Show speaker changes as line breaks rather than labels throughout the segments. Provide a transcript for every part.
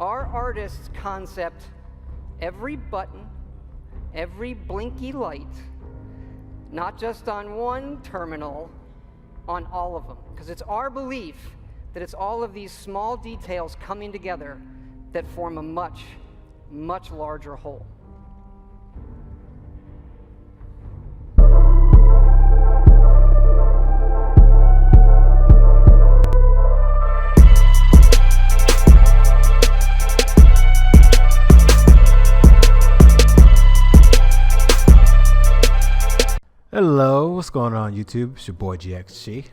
Our artists concept every button, every blinky light, not just on one terminal, on all of them. Because it's our belief that it's all of these small details coming together that form a much, much larger whole.
Hello, what's going on YouTube? It's your boy GXG.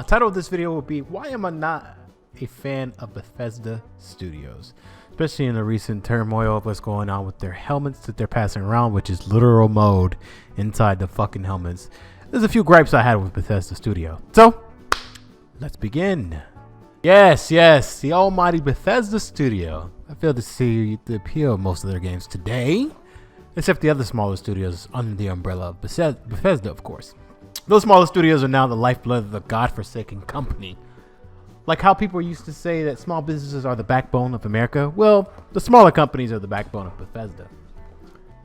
Title of this video will be, why am I not a fan of Bethesda Studios? Especially in the recent turmoil of what's going on with their helmets that they're passing around, which is literal mode inside the fucking helmets. There's a few gripes I had with Bethesda Studio. So, let's begin. Yes, the almighty Bethesda Studio. I failed to see the appeal of most of their games today, except the other smaller studios under the umbrella of Bethesda, of course. Those smaller studios are now the lifeblood of the godforsaken company. Like how people used to say that small businesses are the backbone of America, well, the smaller companies are the backbone of Bethesda.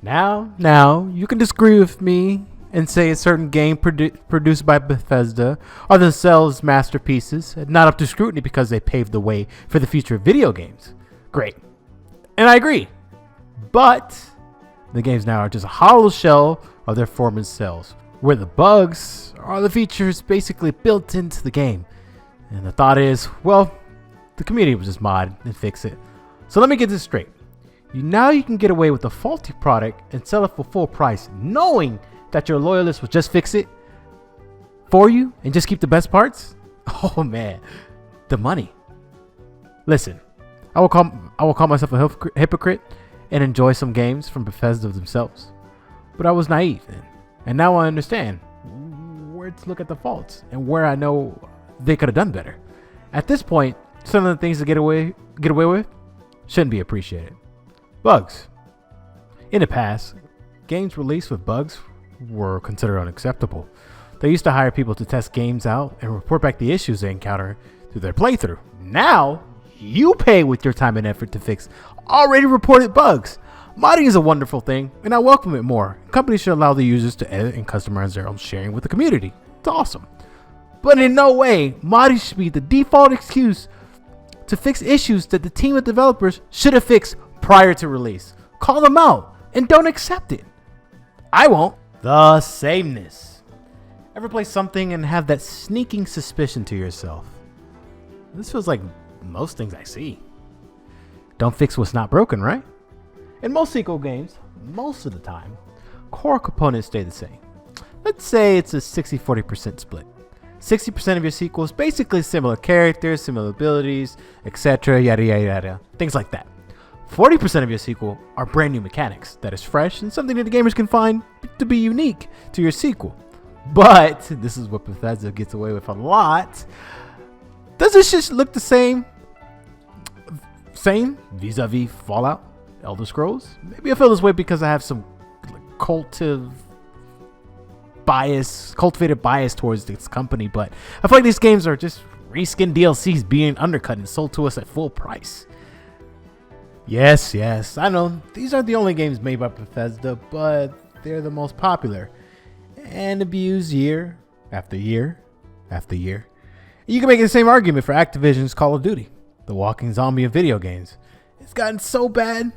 Now, you can disagree with me and say a certain game produced by Bethesda are themselves masterpieces, and not up to scrutiny because they paved the way for the future of video games. Great. And I agree. But the games now are just a hollow shell of their former selves, where the bugs are the features basically built into the game. And the thought is, well, the community will just mod and fix it. So let me get this straight. Now you can get away with a faulty product and sell it for full price, knowing that your loyalists will just fix it for you and just keep the best parts? Oh man, the money. Listen, I will call myself a hypocrite and enjoy some games from Bethesda themselves. But I was naive then, and now I understand where to look at the faults and where I know they could have done better. At this point, some of the things to get away with shouldn't be appreciated. Bugs. In the past, games released with bugs were considered unacceptable. They used to hire people to test games out and report back the issues they encounter through their playthrough. Now, you pay with your time and effort to fix already reported bugs. Modding is a wonderful thing, and I welcome it more. Companies should allow the users to edit and customize their own sharing with the community. It's awesome. But in no way, modding should be the default excuse to fix issues that the team of developers should have fixed prior to release. Call them out and don't accept it. I won't. The sameness. Ever play something and have that sneaking suspicion to yourself? This feels like most things I see. Don't fix what's not broken, right? In most sequel games, most of the time, core components stay the same. Let's say it's a 60-40% split. 60% of your sequels basically similar characters, similar abilities, etc., yada yada yada, things like that. 40% of your sequel are brand new mechanics that is fresh and something that the gamers can find to be unique to your sequel. But this is what Bethesda gets away with a lot. Does this just look the same? Same vis-a-vis Fallout, Elder Scrolls? Maybe I feel this way because I have some cultivated bias towards this company, but I feel like these games are just reskin DLCs being undercut and sold to us at full price. Yes, I know these aren't the only games made by Bethesda, but they're the most popular and abused year after year after year. You can make the same argument for Activision's Call of Duty, the walking zombie of video games. It's gotten so bad,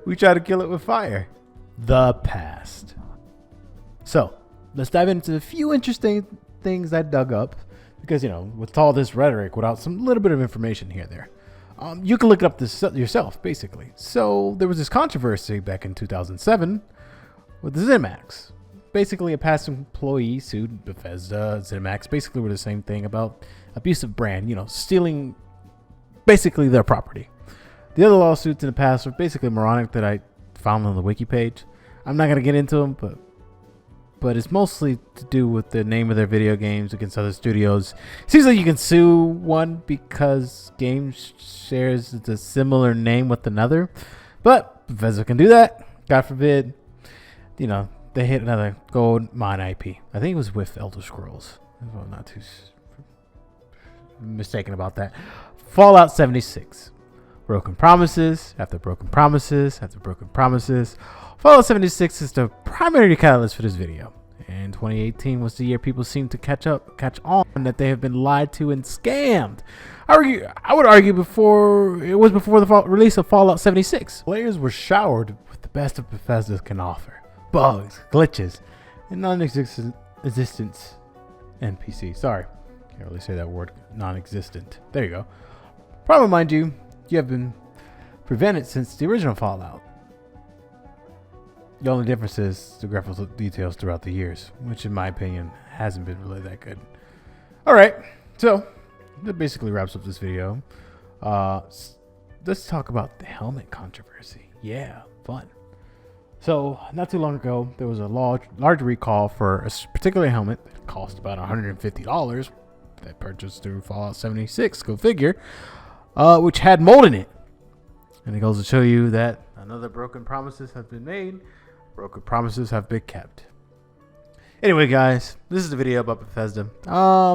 we try to kill it with fire. The past. So, let's dive into a few interesting things I dug up, because, with all this rhetoric, without some little bit of information here and there, you can look it up yourself, basically. So, there was this controversy back in 2007 with the ZeniMax. Basically, a past employee sued Bethesda. ZeniMax basically were the same thing about abusive brand, stealing basically their property. The other lawsuits in the past were basically moronic that I found on the wiki page. I'm not going to get into them, but it's mostly to do with the name of their video games against other studios. Seems like you can sue one because game shares a similar name with another, but Bethesda can do that. God forbid, they hit another gold mine IP. I think it was with Elder Scrolls, if I'm not too mistaken about that. Fallout 76. Broken promises after broken promises after broken promises. Fallout 76 is the primary catalyst for this video. And 2018 was the year people seemed to catch on that they have been lied to and scammed. I would argue before the release of Fallout 76. Players were showered with the best of Bethesda can offer. Bugs, glitches, and non-existent NPC. Sorry, can't really say that word. Non-existent. There you go. Problem, mind you, you have been prevented since the original Fallout. The only difference is the graphical details throughout the years, which in my opinion hasn't been really that good. Alright, so that basically wraps up this video. Let's talk about the helmet controversy. Yeah, fun. So, not too long ago, there was a large recall for a particular helmet that cost about $150 that purchased through Fallout 76, go figure, which had mold in it. And it goes to show you that another broken promises have been made. Broken promises have been kept. Anyway, guys, this is the video about Bethesda.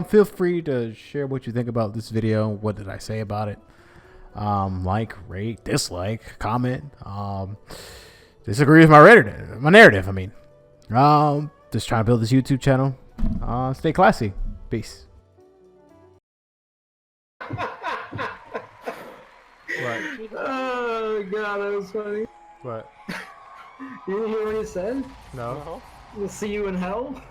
Feel free to share what you think about this video. What did I say about it? Like, rate, dislike, comment. Disagree with my narrative. I mean, just trying to build this YouTube channel. Stay classy. Peace. What?
Oh god, that was funny.
What?
You didn't hear what he said?
No.
We'll see you in hell.